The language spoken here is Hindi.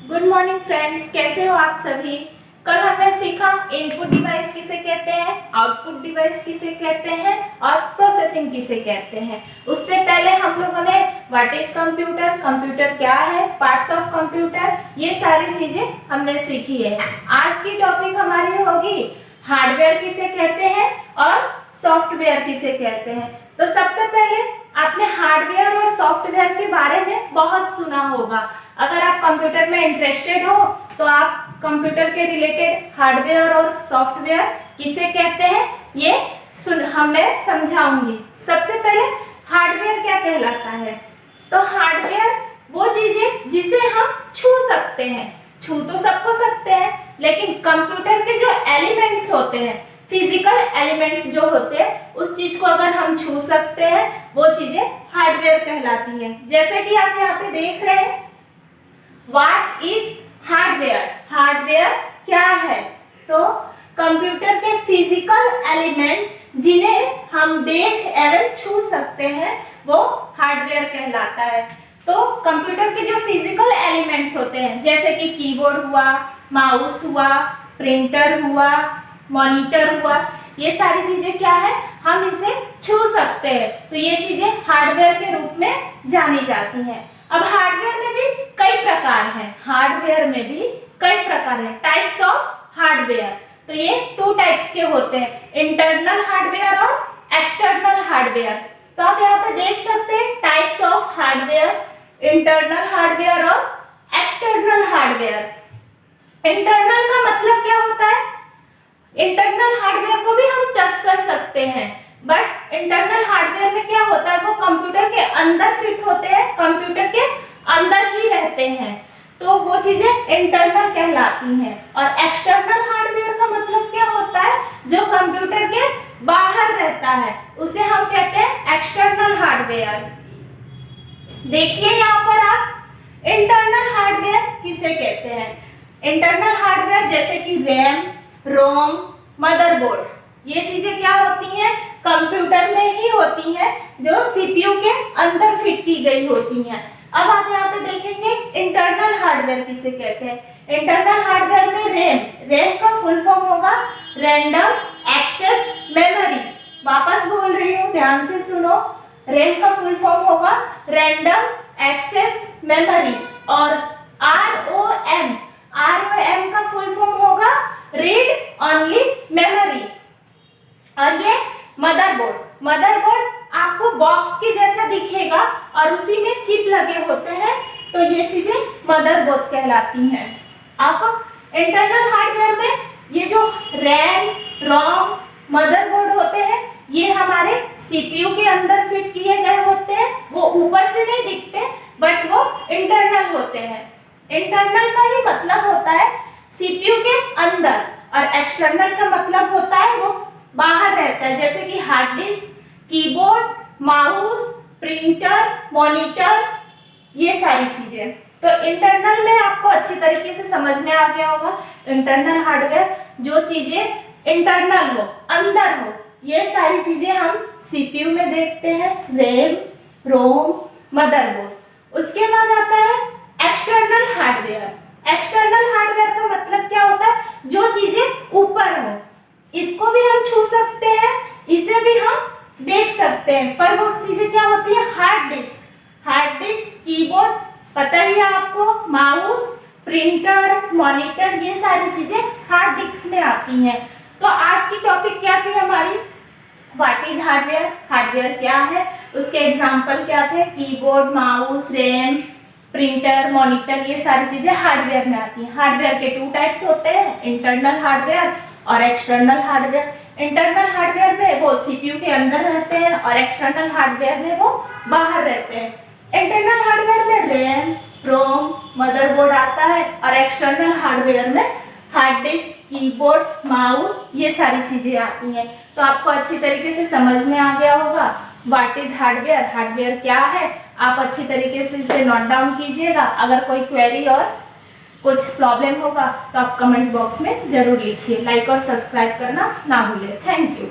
गुड मॉर्निंग फ्रेंड्स, कैसे हो आप सभी। कल हमने सीखा इनपुट डिवाइस किसे कहते हैं, आउटपुट डिवाइस किसे कहते हैं और प्रोसेसिंग किसे कहते हैं। उससे पहले हम लोगों ने व्हाट इज कंप्यूटर, कंप्यूटर क्या है, पार्ट्स ऑफ कंप्यूटर, ये सारी चीजें हमने सीखी है। आज की टॉपिक हमारी होगी हार्डवेयर किसे कहते हैं और सॉफ्टवेयर किसे कहते हैं। तो सबसे पहले आपने हार्डवेयर और सॉफ्टवेयर के बारे में बहुत सुना होगा। अगर आप कंप्यूटर में इंटरेस्टेड हो तो आप कंप्यूटर के रिलेटेड हार्डवेयर और सॉफ्टवेयर किसे कहते हैं ये हमने समझाऊंगी। सबसे पहले हार्डवेयर क्या कहलाता है। तो हार्डवेयर वो चीजें जिसे हम छू सकते हैं। छू तो सबको सकते हैं, लेकिन कंप्यूटर के जो एलिमेंट्स होते हैं, फिजिकल एलिमेंट्स जो होते हैं, उस चीज को अगर हम छू सकते हैं वो चीजें हार्डवेयर कहलाती हैं। जैसे कि आप यहाँ पे देख रहे हैं, व्हाट इज हार्डवेयर। हार्डवेयर क्या है? तो कंप्यूटर के फिजिकल एलिमेंट जिन्हें हम देख एवं छू सकते हैं वो हार्डवेयर कहलाता है। तो कंप्यूटर के जो फिजिकल एलिमेंट्स होते हैं, जैसे कि कीबोर्ड हुआ, माउस हुआ, प्रिंटर हुआ, मॉनिटर हुआ, ये सारी चीजें क्या है, हम इसे छू सकते हैं। तो ये चीजें हार्डवेयर के रूप में जानी जाती हैं। अब हार्डवेयर में भी कई प्रकार हैं। हार्डवेयर में भी कई प्रकार हैं, टाइप्स ऑफ हार्डवेयर। तो ये 2 टाइप्स के होते हैं, इंटरनल हार्डवेयर और एक्सटर्नल हार्डवेयर। तो आप यहाँ पे देख सकते हैं types of hardware, internal hardware और एक्सटर्नल हार्डवेयर। इंटरनल का मतलब क्या होता है? इंटरनल हार्डवेयर को भी हम टच कर सकते हैं, बट इंटरनल हार्डवेयर में क्या होता है, वो कंप्यूटर के अंदर फिट होते हैं, कंप्यूटर के अंदर ही रहते हैं, तो वो चीजें इंटरनल कहलाती हैं। और एक्सटर्नल हार्डवेयर का मतलब क्या होता है, जो कंप्यूटर के बाहर रहता है, उसे हम कहते हैं एक्सटर्नल हार्डवेयर। देखिए यहाँ पर आप इंटरनल हार्डवेयर किसे कहते हैं। इंटरनल हार्डवेयर जैसे कि रैम, रोम, मदरबोर्ड, ये चीजें क्या होती हैं, कंप्यूटर में ही होती हैं, जो सीपीयू के अंदर फिट की गई होती हैं। अब आप यहाँ पे देखेंगे इंटरनल हार्डवेयर किसे कहते हैं। इंटरनल हार्डवेयर में रैम का फुल फॉर्म होगा रैंडम एक्सेस मेमोरी। वापस बोल रही हूँ, ध्यान से सुनो। रैम का फुल फॉर्म होगा रैंडम एक्सेस मेमोरी। और ROM का फुल फॉर्म होगा रीड ओनली मेमोरी। और ये मदरबोर्ड आपको बॉक्स के जैसा दिखेगा और उसी में चिप लगे होते हैं, तो ये चीजें मदरबोर्ड कहलाती हैं। अब इंटरनल हार्डवेयर में ये जो रैम, रोम, मदरबोर्ड होते हैं, ये हमारे सीपीयू के अंदर फिट किए गए होते हैं। वो ऊपर से नहीं दिखते, बट वो इंटरनल होते हैं। इंटरनल का ही मतलब होता है सीपीयू के अंदर, और एक्सटर्नल का मतलब होता है वो बाहर रहता है, जैसे कि hard disk, keyboard, mouse, printer, monitor, ये सारी चीजें। तो इंटरनल में आपको अच्छी तरीके से समझ में आ गया होगा। इंटरनल हार्डवेयर जो चीजें इंटरनल हो, अंदर हो, ये सारी चीजें हम सीपीयू में देखते हैं, रैम, रोम, मदरबोर्ड। उसके बाद आता है एक्सटर्नल हार्डवेयर। एक्सटर्नल हार्डवेयर का मतलब क्या होता है, जो चीजें ऊपर हो, इसको भी हम छू सकते हैं, इसे भी हम देख सकते हैं, पर वो चीजें क्या होती है, हार्ड डिस्क, कीबोर्ड, पता ही है आपको, माउस, प्रिंटर, मॉनिटर, ये सारी चीजें हार्ड डिस्क में आती हैं। तो आज की टॉपिक क्या थी हमारी, व्हाट इज हार्डवेयर, हार्डवेयर क्या है, उसके एग्जाम्पल क्या थे, keyboard, mouse, RAM, printer, monitor, ये सारी चीजें हार्डवेयर में आती हैं। हार्डवेयर के 2 टाइप्स होते हैं, इंटरनल हार्डवेयर और एक्सटर्नल हार्डवेयर। इंटरनल हार्डवेयर में वो सीपीयू के अंदर रहते हैं और एक्सटर्नल हार्डवेयर में वो बाहर रहते हैं। इंटरनल हार्डवेयर में रैम, रोम, मदरबोर्ड आता है, और एक्सटर्नल हार्डवेयर में हार्ड डिस्क, कीबोर्ड, माउस, ये सारी चीजें आती हैं। तो आपको अच्छी तरीके से समझ में आ गया होगा व्हाट इज हार्डवेयर, हार्डवेयर क्या है। आप अच्छी तरीके से इसे नोट डाउन कीजिएगा। अगर कोई क्वेरी और कुछ प्रॉब्लम होगा तो आप कमेंट बॉक्स में जरूर लिखिए। लाइक और सब्सक्राइब करना ना भूलें। Thank you.